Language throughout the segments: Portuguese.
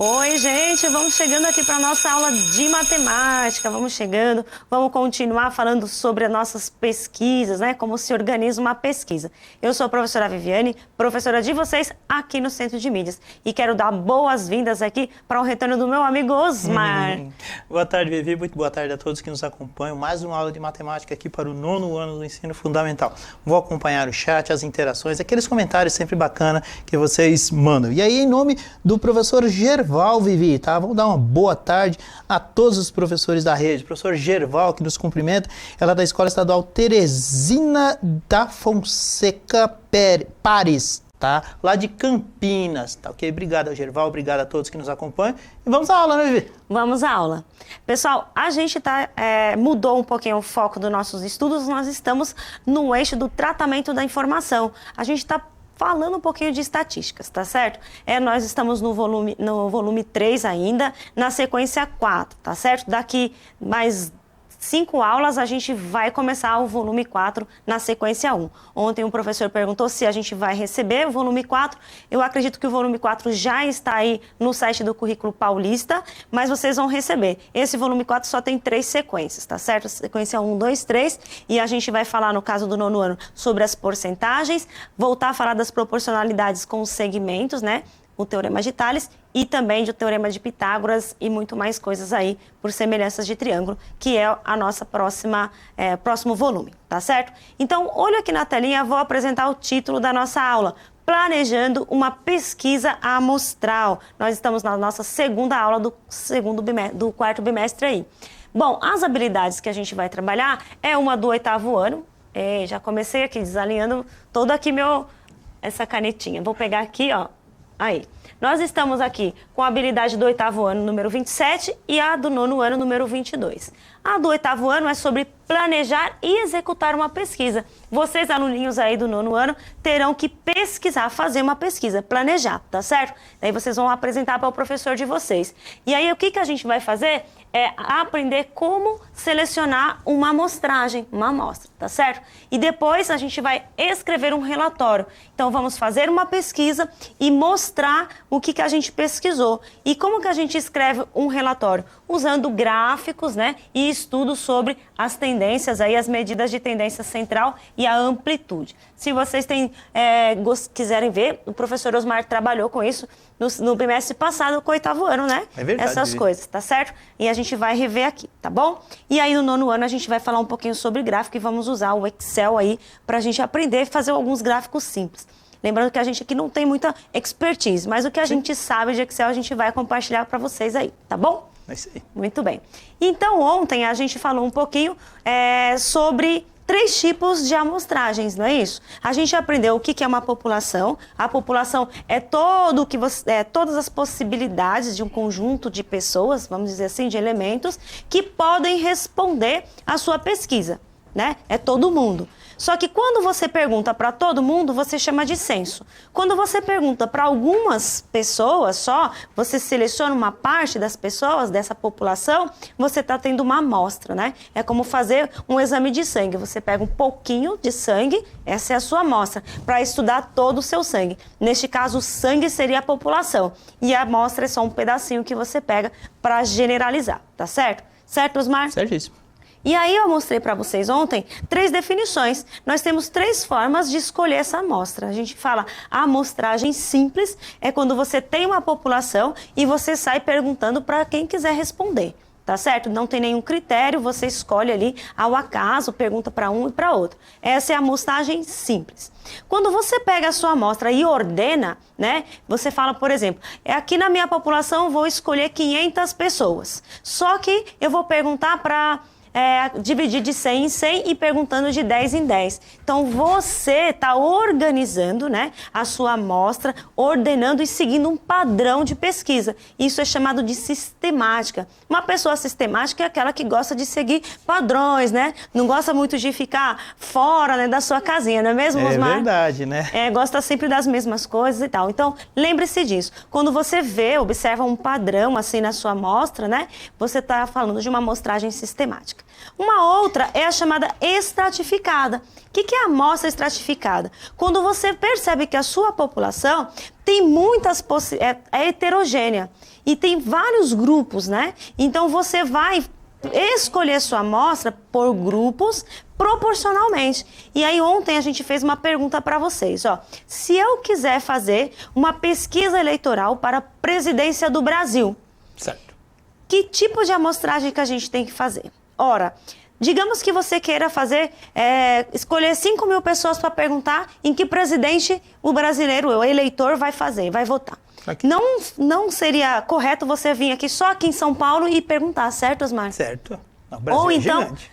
Oi, gente, vamos chegando aqui para a nossa aula de matemática, vamos continuar falando sobre as nossas pesquisas, né? Como se organiza uma pesquisa. Eu sou a professora Viviane, professora de vocês aqui no Centro de Mídias, e quero dar boas-vindas aqui para o retorno do meu amigo Osmar. Boa tarde, Vivi, muito boa tarde a todos que nos acompanham. Mais uma aula de matemática aqui para o 9º ano do ensino fundamental. Vou acompanhar o chat, as interações, aqueles comentários sempre bacana que vocês mandam. E aí, em nome do professor Gerval, Vivi, tá? Vamos dar uma boa tarde a todos os professores da rede. Professor Gerval, que nos cumprimenta, ela é da Escola Estadual Teresina da Fonseca Pares, tá? Lá de Campinas, tá ok? Obrigado, Gerval, obrigado a todos que nos acompanham. E vamos à aula, né, Vivi? Vamos à aula. Pessoal, a gente mudou um pouquinho o foco dos nossos estudos, nós estamos no eixo do tratamento da informação. A gente está falando um pouquinho de estatísticas, tá certo? Nós estamos no volume 3 ainda, na sequência 4, tá certo? Daqui mais 5 aulas a gente vai começar o volume 4 na sequência 1. Ontem um professor perguntou se a gente vai receber o volume 4. Eu acredito que o volume 4 já está aí no site do Currículo Paulista, mas vocês vão receber. Esse volume 4 só tem 3 sequências, tá certo? Sequência 1, 2, 3, e a gente vai falar, no caso do 9º ano, sobre as porcentagens, voltar a falar das proporcionalidades com os segmentos, né? O Teorema de Tales e também do Teorema de Pitágoras e muito mais coisas aí por semelhanças de triângulo, que é a nossa próximo volume, tá certo? Então, olho aqui na telinha, vou apresentar o título da nossa aula, Planejando uma Pesquisa Amostral. Nós estamos na nossa segunda aula do quarto bimestre aí. Bom, as habilidades que a gente vai trabalhar é uma do 8º ano. Já comecei aqui desalinhando todo aqui essa canetinha. Vou pegar aqui, ó. Aí, nós estamos aqui com a habilidade do 8º ano, número 27, e a do 9º ano, número 22. A do 8º ano é sobre planejar e executar uma pesquisa. Vocês, aluninhos aí do 9º ano, terão que pesquisar, fazer uma pesquisa, planejar, tá certo? Daí vocês vão apresentar para o professor de vocês. E aí, o que a gente vai fazer é aprender como selecionar uma amostragem, uma amostra, tá certo? E depois a gente vai escrever um relatório. Então, vamos fazer uma pesquisa e mostrar o que a gente pesquisou. E como que a gente escreve um relatório? Usando gráficos, né? E estudos sobre as tendências, aí, as medidas de tendência central e a amplitude. Se vocês quiserem ver, o professor Osmar trabalhou com isso no bimestre passado, com o 8º ano, né? É verdade. Essas coisas, tá certo? E a gente vai rever aqui, tá bom? E aí no 9º ano a gente vai falar um pouquinho sobre gráfico e vamos usar o Excel aí pra gente aprender a fazer alguns gráficos simples. Lembrando que a gente aqui não tem muita expertise, mas o que a gente sabe de Excel a gente vai compartilhar para vocês aí, tá bom? É isso aí. Muito bem. Então, ontem a gente falou um pouquinho sobre 3 tipos de amostragens, não é isso? A gente aprendeu o que é uma população. A população é todas as possibilidades de um conjunto de pessoas, vamos dizer assim, de elementos, que podem responder à sua pesquisa, né? É todo mundo. Só que quando você pergunta para todo mundo, você chama de censo. Quando você pergunta para algumas pessoas só, você seleciona uma parte das pessoas, dessa população, você está tendo uma amostra, né? É como fazer um exame de sangue. Você pega um pouquinho de sangue, essa é a sua amostra, para estudar todo o seu sangue. Neste caso, o sangue seria a população. E a amostra é só um pedacinho que você pega para generalizar, tá certo? Certo, Osmar? Certíssimo. E aí eu mostrei para vocês ontem 3 definições. Nós temos 3 formas de escolher essa amostra. A gente fala a amostragem simples, é quando você tem uma população e você sai perguntando para quem quiser responder. Tá certo? Não tem nenhum critério, você escolhe ali ao acaso, pergunta para um e para outro. Essa é a amostragem simples. Quando você pega a sua amostra e ordena, né? Você fala, por exemplo, aqui na minha população vou escolher 500 pessoas. Só que eu vou perguntar para dividir de 100 em 100 e perguntando de 10 em 10. Então, você está organizando, né, a sua amostra, ordenando e seguindo um padrão de pesquisa. Isso é chamado de sistemática. Uma pessoa sistemática é aquela que gosta de seguir padrões, né? Não gosta muito de ficar fora, né, da sua casinha, não é mesmo, Osmar? É verdade, né? Gosta sempre das mesmas coisas e tal. Então, lembre-se disso. Quando você observa um padrão assim na sua amostra, né, você está falando de uma amostragem sistemática. Uma outra é a chamada estratificada. O que é a amostra estratificada? Quando você percebe que a sua população tem muitas é heterogênea e tem vários grupos, né? Então você vai escolher sua amostra por grupos proporcionalmente. E aí ontem a gente fez uma pergunta para vocês, ó. Se eu quiser fazer uma pesquisa eleitoral para a presidência do Brasil, certo, que tipo de amostragem que a gente tem que fazer? Ora, digamos que você queira fazer, escolher 5 mil pessoas para perguntar em que presidente o brasileiro, o eleitor, vai fazer, vai votar. Aqui. Não seria correto você vir aqui só aqui em São Paulo e perguntar, certo, Osmar? Certo. Não, o Brasil Ou é então, gigante.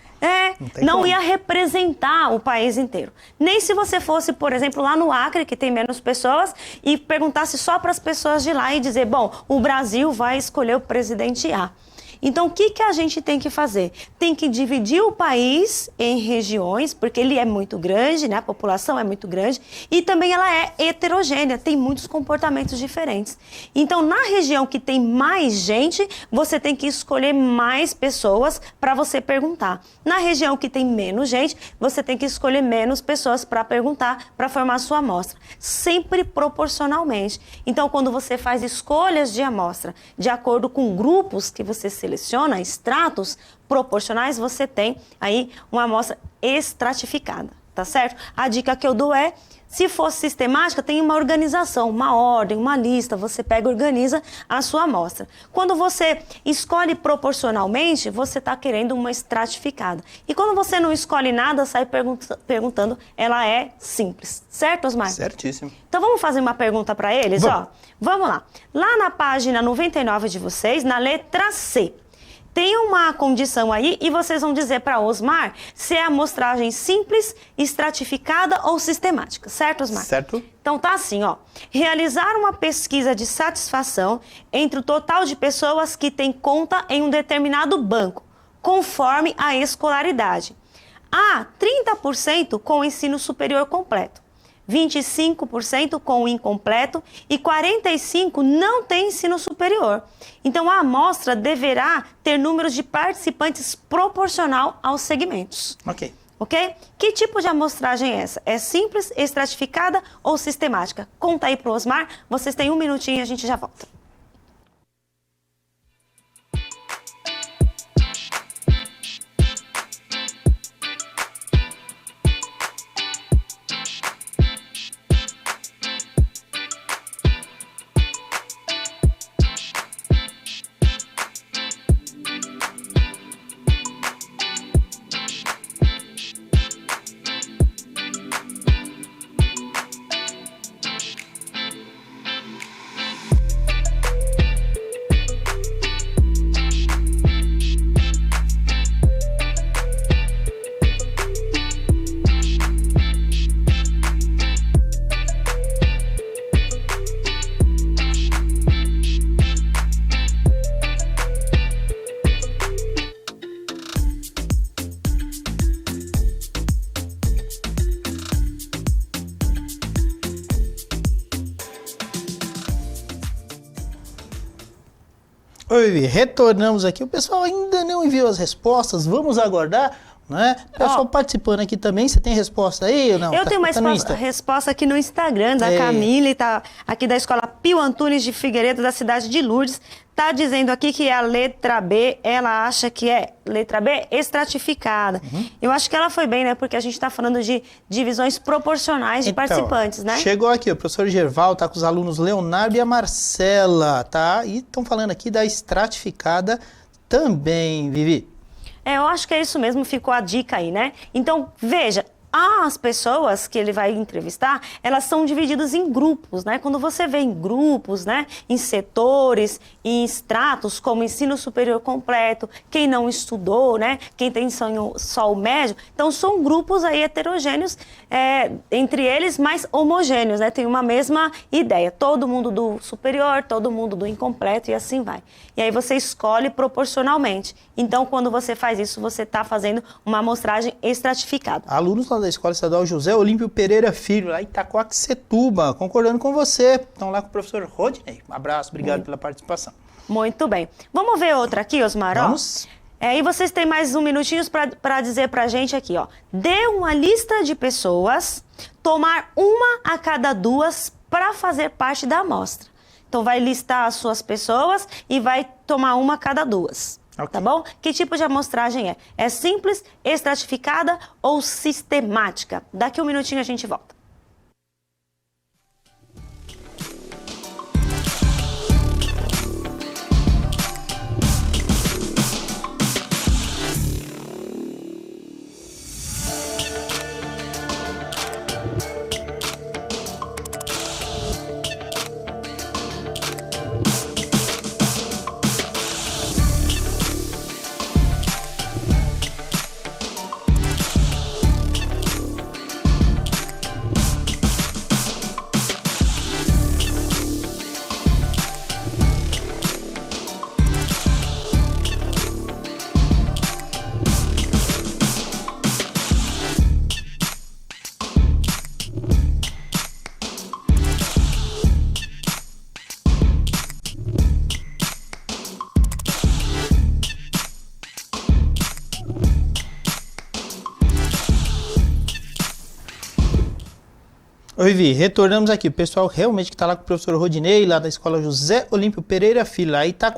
não ia representar o país inteiro. Nem se você fosse, por exemplo, lá no Acre, que tem menos pessoas, e perguntasse só para as pessoas de lá e dizer, bom, o Brasil vai escolher o presidente A. Então, o que a gente tem que fazer? Tem que dividir o país em regiões, porque ele é muito grande, né? A população é muito grande, e também ela é heterogênea, tem muitos comportamentos diferentes. Então, na região que tem mais gente, você tem que escolher mais pessoas para você perguntar. Na região que tem menos gente, você tem que escolher menos pessoas para perguntar, para formar a sua amostra. Sempre proporcionalmente. Então, quando você faz escolhas de amostra de acordo com grupos que você seleciona, estratos proporcionais, você tem aí uma amostra estratificada, tá certo? A dica que eu dou é, se for sistemática, tem uma organização, uma ordem, uma lista, você pega e organiza a sua amostra. Quando você escolhe proporcionalmente, você está querendo uma estratificada. E quando você não escolhe nada, sai perguntando, ela é simples. Certo, Osmar? Certíssimo. Então vamos fazer uma pergunta para eles, vamos. ó. Vamos lá. Lá na página 99 de vocês, na letra C, tem uma condição aí e vocês vão dizer para Osmar se é amostragem simples, estratificada ou sistemática. Certo, Osmar? Certo. Então tá assim, ó. Realizar uma pesquisa de satisfação entre o total de pessoas que têm conta em um determinado banco, conforme a escolaridade. A, 30% com o ensino superior completo. 25% com o incompleto e 45% não tem ensino superior. Então, a amostra deverá ter números de participantes proporcional aos segmentos. Ok. Ok? Que tipo de amostragem é essa? É simples, estratificada ou sistemática? Conta aí pro Osmar, vocês têm 1 minutinho e a gente já volta. Oi, retornamos aqui. O pessoal ainda não enviou as respostas. Vamos aguardar, né? O pessoal participando aqui também. Você tem resposta aí ou não? Eu tenho uma resposta aqui no Instagram da Camille, tá aqui da Escola Pio Antunes de Figueiredo, da cidade de Lourdes. Tá dizendo aqui que é a letra B, ela acha que é letra B estratificada. Eu acho que ela foi bem, né? Porque a gente está falando de divisões proporcionais de participantes, né? Chegou aqui, o professor Gerval tá com os alunos Leonardo e a Marcela, tá? E estão falando aqui da estratificada também, Vivi. Eu acho que é isso mesmo, ficou a dica aí, né? Então, veja, as pessoas que ele vai entrevistar, elas são divididas em grupos, né? Quando você vê em grupos, né? Em setores, em estratos, como ensino superior completo, quem não estudou, né? Quem tem só o médio. Então, são grupos aí heterogêneos, entre eles mais homogêneos, né? Tem uma mesma ideia. Todo mundo do superior, todo mundo do incompleto e assim vai. E aí você escolhe proporcionalmente. Então, quando você faz isso, você está fazendo uma amostragem estratificada. Alunos lá da Escola Estadual José Olímpio Pereira Filho, lá em Itacoaxetuba, concordando com você. Estão lá com o professor Rodney. Um abraço, obrigado pela participação. Muito bem. Vamos ver outra aqui, Osmar? Vamos. E vocês têm mais um minutinho para dizer para a gente aqui, ó. Dê uma lista de pessoas, tomar uma a cada duas para fazer parte da amostra. Então, vai listar as suas pessoas e vai tomar uma a cada duas. Okay. Tá bom? Que tipo de amostragem é? É simples, estratificada ou sistemática? Daqui um minutinho a gente volta. Oi, Vivi, retornamos aqui. O pessoal realmente que está lá com o professor Rodinei, lá da Escola José Olímpio Pereira Filho, aí está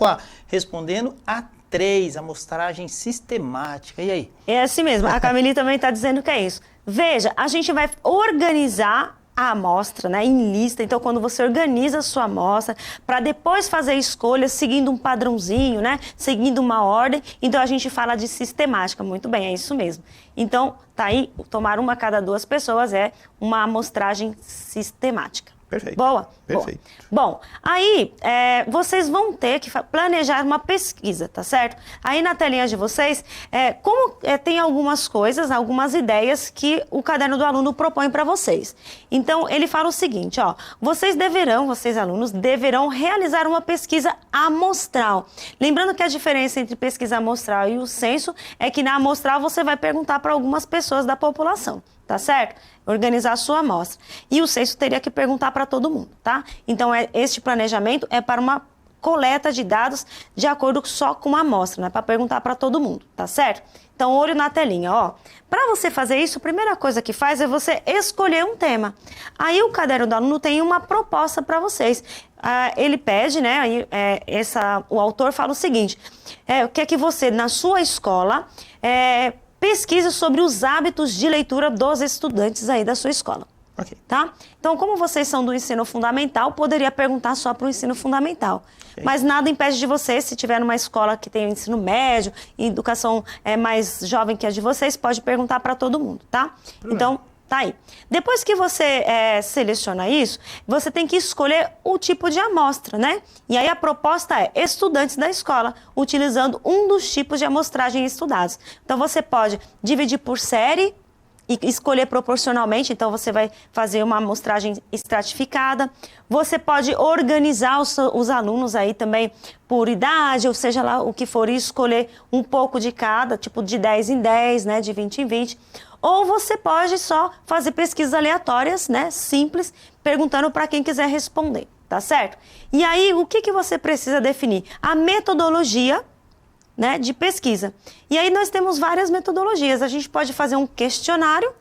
respondendo a 3, amostragem sistemática. E aí? É assim mesmo, a Camille também está dizendo que é isso. Veja, a gente vai organizar a amostra, né, em lista. Então, quando você organiza a sua amostra, para depois fazer escolhas seguindo um padrãozinho, né, seguindo uma ordem, então a gente fala de sistemática. Muito bem, é isso mesmo. Então, tá aí, tomar uma a cada duas pessoas é uma amostragem sistemática. Perfeito. Boa? Perfeito. Boa. Bom, aí vocês vão ter que planejar uma pesquisa, tá certo? Aí na telinha de vocês, tem algumas coisas, algumas ideias que o caderno do aluno propõe para vocês. Então, ele fala o seguinte, ó, vocês alunos, deverão realizar uma pesquisa amostral. Lembrando que a diferença entre pesquisa amostral e o censo é que na amostral você vai perguntar para algumas pessoas da população. Tá certo? Organizar a sua amostra. E o censo teria que perguntar para todo mundo, tá? Então, este planejamento é para uma coleta de dados de acordo só com uma amostra, não é para perguntar para todo mundo, tá certo? Então, olho na telinha, ó. Para você fazer isso, a primeira coisa que faz é você escolher um tema. Aí, o caderno do aluno tem uma proposta para vocês. Ele pede, né? O autor fala o seguinte, quer que você, na sua escola, pesquise sobre os hábitos de leitura dos estudantes aí da sua escola. Okay. Tá? Então, como vocês são do ensino fundamental, poderia perguntar só para o ensino fundamental. Okay. Mas nada impede de você, se tiver numa escola que tem ensino médio e educação mais jovem que a de vocês, pode perguntar para todo mundo, tá? Então, tá aí. Depois que você seleciona isso, você tem que escolher o tipo de amostra, né? E aí a proposta é estudantes da escola, utilizando um dos tipos de amostragem estudados. Então você pode dividir por série e escolher proporcionalmente, então você vai fazer uma amostragem estratificada. Você pode organizar os alunos aí também por idade, ou seja lá o que for, e escolher um pouco de cada, tipo de 10 em 10, né, de 20 em 20. Ou você pode só fazer pesquisas aleatórias, né, simples, perguntando para quem quiser responder, tá certo? E aí, o que você precisa definir? A metodologia, né, de pesquisa. E aí nós temos várias metodologias. A gente pode fazer um questionário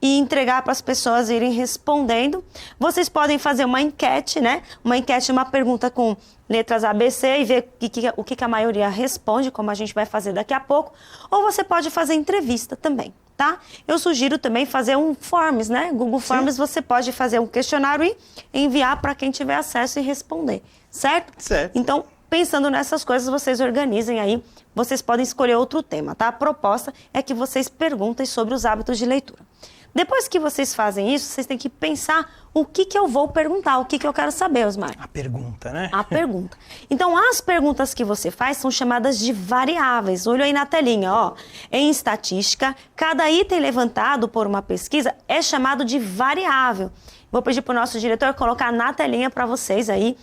e entregar para as pessoas irem respondendo. Vocês podem fazer uma enquete, né? Uma enquete, uma pergunta com letras A, B, C e ver o que a maioria responde, como a gente vai fazer daqui a pouco. Ou você pode fazer entrevista também, tá? Eu sugiro também fazer um Forms, né? Google Forms. Sim. Você pode fazer um questionário e enviar para quem tiver acesso e responder, certo? Certo. Então, pensando nessas coisas, vocês organizem aí, vocês podem escolher outro tema, tá? A proposta é que vocês perguntem sobre os hábitos de leitura. Depois que vocês fazem isso, vocês têm que pensar o que eu vou perguntar, o que eu quero saber, Osmar. A pergunta, né? A pergunta. Então, as perguntas que você faz são chamadas de variáveis. Olha aí na telinha, ó. Em estatística, cada item levantado por uma pesquisa é chamado de variável. Vou pedir para o nosso diretor colocar na telinha para vocês aí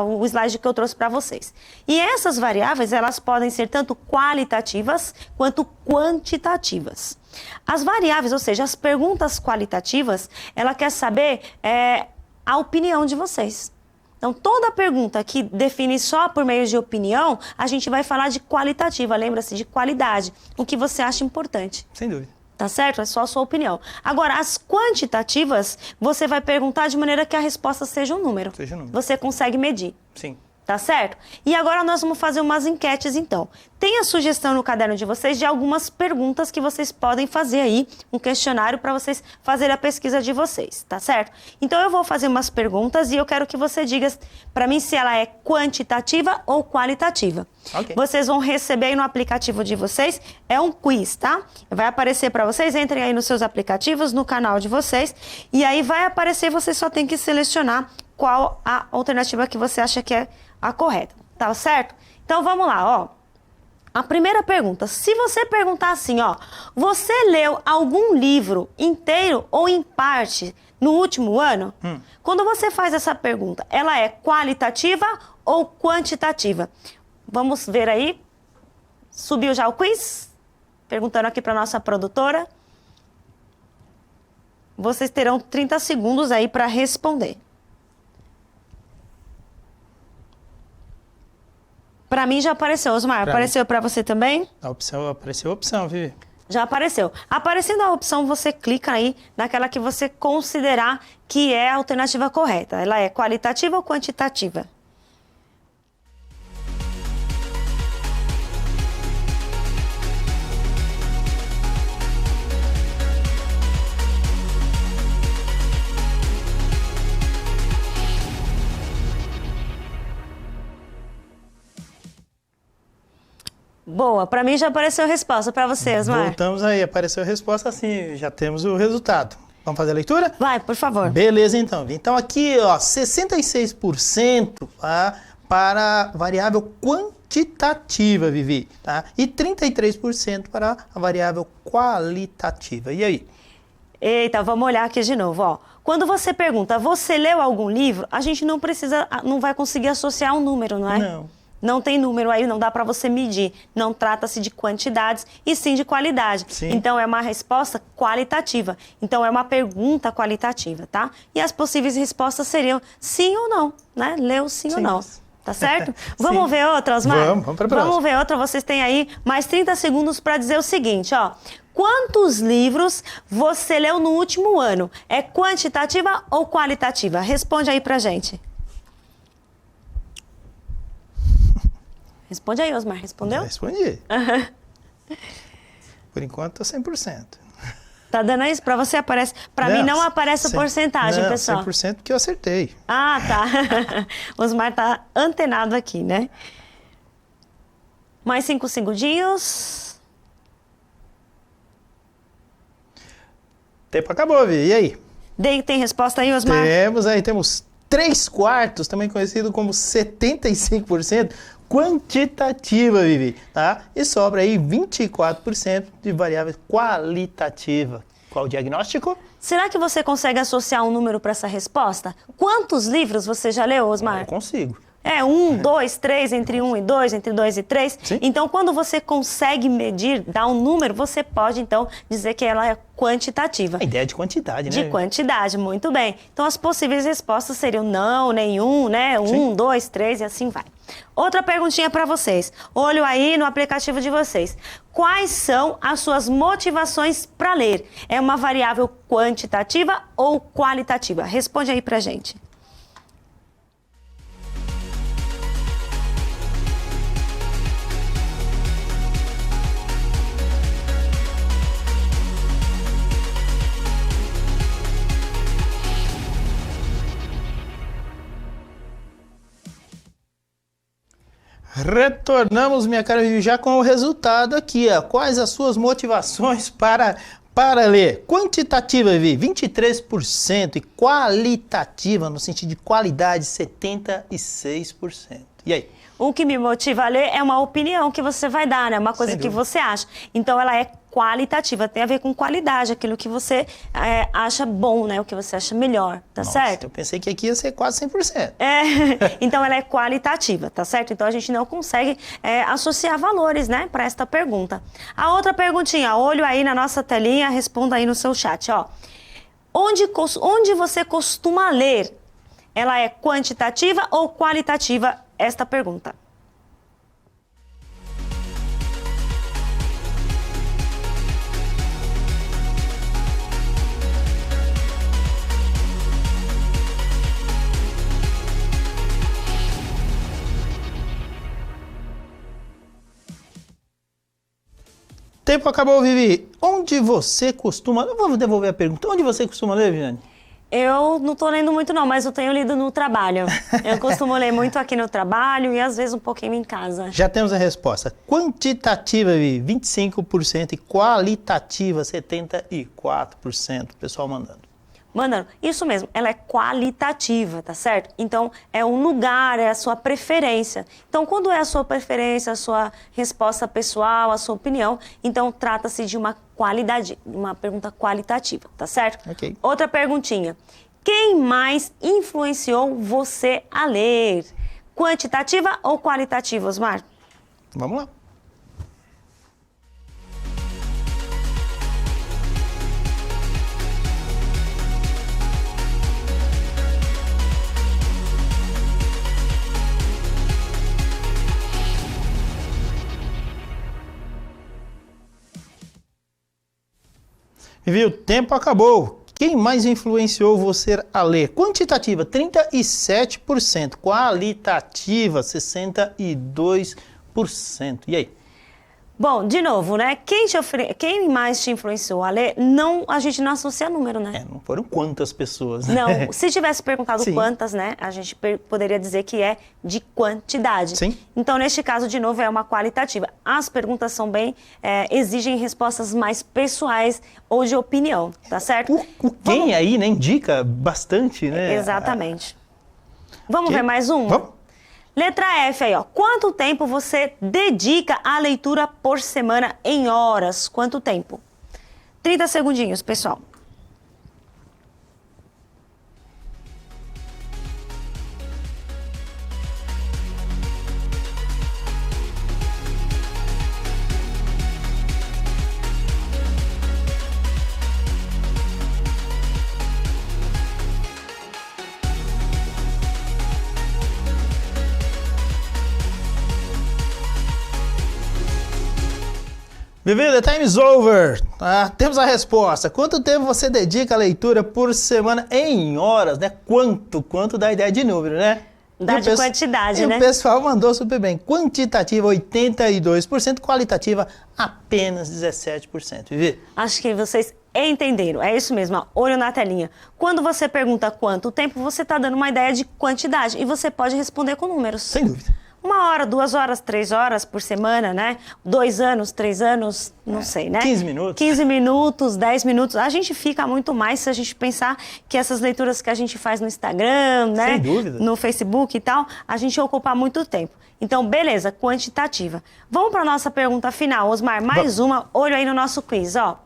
o slide que eu trouxe para vocês. E essas variáveis, elas podem ser tanto qualitativas quanto quantitativas. As variáveis, ou seja, as perguntas qualitativas, ela quer saber a opinião de vocês. Então, toda pergunta que define só por meio de opinião, a gente vai falar de qualitativa, lembra-se, de qualidade, o que você acha importante. Sem dúvida. Tá certo? É só a sua opinião. Agora, as quantitativas, você vai perguntar de maneira que a resposta seja um número. Seja um número. Você consegue medir. Sim. Tá certo? E agora nós vamos fazer umas enquetes, então. Tem a sugestão no caderno de vocês de algumas perguntas que vocês podem fazer aí, um questionário para vocês fazerem a pesquisa de vocês, tá certo? Então eu vou fazer umas perguntas e eu quero que você diga para mim se ela é quantitativa ou qualitativa. Ok. Vocês vão receber aí no aplicativo de vocês, é um quiz, tá? Vai aparecer para vocês, entrem aí nos seus aplicativos, no canal de vocês, e aí vai aparecer, você só tem que selecionar qual a alternativa que você acha que é a correta, tá certo? Então vamos lá, ó. A primeira pergunta, se você perguntar assim, ó, você leu algum livro inteiro ou em parte no último ano? Quando você faz essa pergunta, ela é qualitativa ou quantitativa? Vamos ver aí. Subiu já o quiz? Perguntando aqui para nossa produtora. Vocês terão 30 segundos aí para responder. Para mim já apareceu, Osmar. Apareceu para você também? Apareceu a opção, Vivi. Já apareceu. Aparecendo a opção, você clica aí naquela que você considerar que é a alternativa correta. Ela é qualitativa ou quantitativa? Boa, para mim já apareceu a resposta. Para você, Osmar? Voltamos aí, apareceu a resposta sim, já temos o resultado. Vamos fazer a leitura? Vai, por favor. Beleza, então. Então aqui, ó, 66% para a variável quantitativa, Vivi, tá? E 33% para a variável qualitativa. E aí? Eita, vamos olhar aqui de novo, ó. Quando você pergunta, você leu algum livro? A gente não vai conseguir associar um número, não é? Não. Não tem número aí, não dá para você medir. Não trata-se de quantidades e sim de qualidade. Sim. Então, é uma resposta qualitativa. Então, é uma pergunta qualitativa, tá? E as possíveis respostas seriam sim ou não, né? Leu sim ou não. Tá certo? Vamos ver outra, Osmar? Vamos para a próxima. Vamos ver outra. Vocês têm aí mais 30 segundos para dizer o seguinte, ó. Quantos livros você leu no último ano? É quantitativa ou qualitativa? Responde aí pra gente. Responde aí, Osmar. Respondeu? Já respondi. Por enquanto, tá 100%. Tá dando isso? Pra você aparece... Pra mim não aparece a porcentagem, não, pessoal. 100% que eu acertei. Ah, tá. Osmar tá antenado aqui, né? Mais 5 segundinhos. Tempo acabou, Vi. E aí? Tem resposta aí, Osmar? Temos 3/4, também conhecido como 75%, quantitativa, Vivi, tá? E sobra aí 24% de variável qualitativa. Qual o diagnóstico? Será que você consegue associar um número para essa resposta? Quantos livros você já leu, Osmar? Eu consigo. É 1, 2, 3, entre 1 e 2, entre 2 e 3. Sim. Então, quando você consegue medir, dar um número, você pode, então, dizer que ela é quantitativa. A ideia é de quantidade, né? De quantidade, muito bem. Então, as possíveis respostas seriam não, nenhum, né? 1, 2, 3 e assim vai. Outra perguntinha para vocês. Olho aí no aplicativo de vocês. Quais são as suas motivações para ler? É uma variável quantitativa ou qualitativa? Responde aí pra gente. Retornamos, minha cara Vivi, já com o resultado aqui, ó. Quais as suas motivações para ler? Quantitativa, Vivi, 23%, e qualitativa, no sentido de qualidade, 76%. E aí? O que me motiva a ler é uma opinião que você vai dar, né? Uma coisa que você acha. Então, ela é qualitativa, tem a ver com qualidade, aquilo que você acha bom, né? O que você acha melhor, tá certo? Eu pensei que aqui ia ser quase 100%. Então, ela é qualitativa, tá certo? Então, a gente não consegue associar valores, né? Para esta pergunta. A outra perguntinha, olho aí na nossa telinha, responda aí no seu chat, ó. Onde você costuma ler? ela é quantitativa ou qualitativa? Esta pergunta. Tempo acabou, Vivi. Onde você costuma... Eu vou devolver a pergunta. Onde você costuma ler, Viviane? Eu não tô lendo muito não, mas eu tenho lido no trabalho. Eu costumo ler muito aqui no trabalho e às vezes um pouquinho em casa. Já temos a resposta. Quantitativa, Vivi, 25% e qualitativa, 74%. Pessoal mandando. Mandando, isso mesmo, ela é qualitativa, tá certo? Então, é um lugar, é a sua preferência. Então, quando é a sua preferência, a sua resposta pessoal, a sua opinião, então trata-se de uma qualidade, uma pergunta qualitativa, tá certo? Ok. Outra perguntinha. Quem mais influenciou você a ler? Quantitativa ou qualitativa, Osmar? Vamos lá. Vivi, o tempo acabou. Quem mais influenciou você a ler? Quantitativa, 37%. Qualitativa, 62%. E aí? Bom, de novo, né? Quem mais te influenciou a ler, a gente não associa número, né? Não foram quantas pessoas, né? Não, se tivesse perguntado Sim. quantas, né, a gente poderia dizer que é de quantidade. Sim. Então, neste caso, de novo, é uma qualitativa. As perguntas são exigem respostas mais pessoais ou de opinião, tá certo? O quem aí, né, indica bastante, né? Exatamente. Vamos Ok. ver mais uma? Vamos. Letra F aí, ó. Quanto tempo você dedica à leitura por semana em horas? Quanto tempo? 30 segundinhos, pessoal. Vivi, the time is over. Temos a resposta. Quanto tempo você dedica à leitura por semana em horas, né? Quanto dá ideia de número, né? Dá de quantidade, né? O pessoal mandou super bem. Quantitativa, 82%. Qualitativa, apenas 17%. Vivi? Acho que vocês entenderam. É isso mesmo, ó. Olho na telinha. Quando você pergunta quanto tempo, você está dando uma ideia de quantidade. E você pode responder com números. Sem dúvida. 1 hora, 2 horas, 3 horas por semana, né? 2 anos, 3 anos, não sei, né? 15 minutos. 15 minutos, 10 minutos. A gente fica muito mais se a gente pensar que essas leituras que a gente faz no Instagram, né? Sem dúvida. No Facebook e tal, a gente ocupa muito tempo. Então, beleza, quantitativa. Vamos para a nossa pergunta final, Osmar. Mais uma, olho aí no nosso quiz, ó.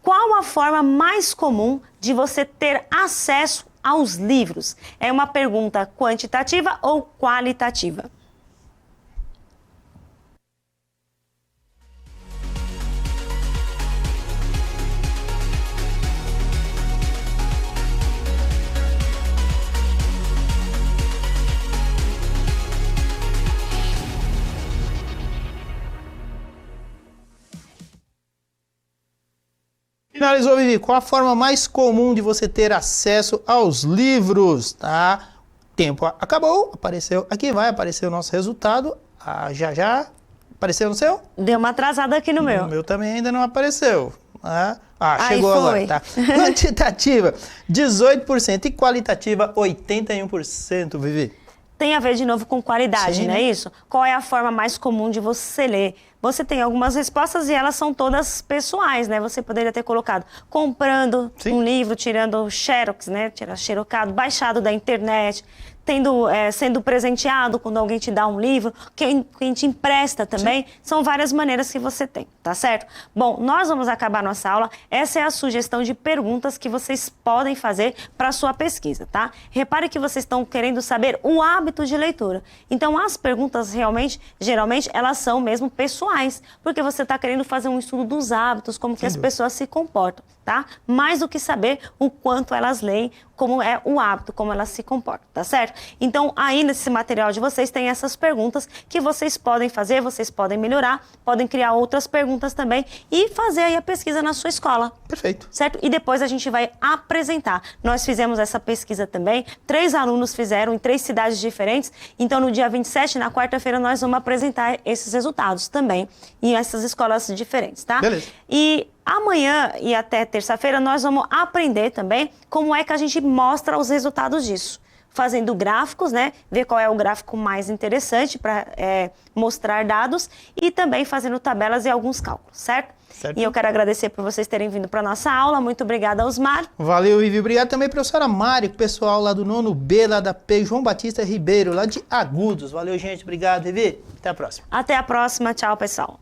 Qual a forma mais comum de você ter acesso aos livros? É uma pergunta quantitativa ou qualitativa? Finalizou, Vivi. Qual a forma mais comum de você ter acesso aos livros? Tá? Tempo acabou, apareceu aqui, vai aparecer o nosso resultado. Já apareceu no seu? Deu uma atrasada aqui no meu. O meu também ainda não apareceu. Aí Chegou foi. agora. Tá? Quantitativa, 18% e qualitativa, 81%, Vivi. Tem a ver de novo com qualidade, Sim, não é né? isso? Qual é a forma mais comum de você ler? Você tem algumas respostas e elas são todas pessoais, né? Você poderia ter colocado comprando Sim. um livro, tirando o xerox, né? Xerocado, baixado da internet, sendo presenteado quando alguém te dá um livro, quem te empresta também. Sim. São várias maneiras que você tem, tá certo? Bom, nós vamos acabar nossa aula. Essa é a sugestão de perguntas que vocês podem fazer para a sua pesquisa, tá? Repare que vocês estão querendo saber o hábito de leitura. Então, as perguntas geralmente, elas são mesmo pessoais, porque você está querendo fazer um estudo dos hábitos, como que as pessoas se comportam, tá? Mais do que saber o quanto elas leem, como é o hábito, como elas se comportam, tá certo? Então, aí nesse material de vocês tem essas perguntas que vocês podem fazer, vocês podem melhorar, podem criar outras perguntas também e fazer aí a pesquisa na sua escola. Perfeito. Certo? E depois a gente vai apresentar. Nós fizemos essa pesquisa também, 3 alunos fizeram em 3 cidades diferentes, então no dia 27, na quarta-feira, nós vamos apresentar esses resultados também em essas escolas diferentes, tá? Beleza. E amanhã e até terça-feira nós vamos aprender também como é que a gente mostra os resultados disso. Fazendo gráficos, né? Ver qual é o gráfico mais interessante para mostrar dados e também fazendo tabelas e alguns cálculos, certo? E eu quero agradecer por vocês terem vindo para a nossa aula. Muito obrigada, Osmar. Valeu, Ivi. Obrigado também, professora Mari, pessoal lá do 9º B, lá da P. João Batista Ribeiro, lá de Agudos. Valeu, gente. Obrigado, Ivi. Até a próxima. Até a próxima. Tchau, pessoal.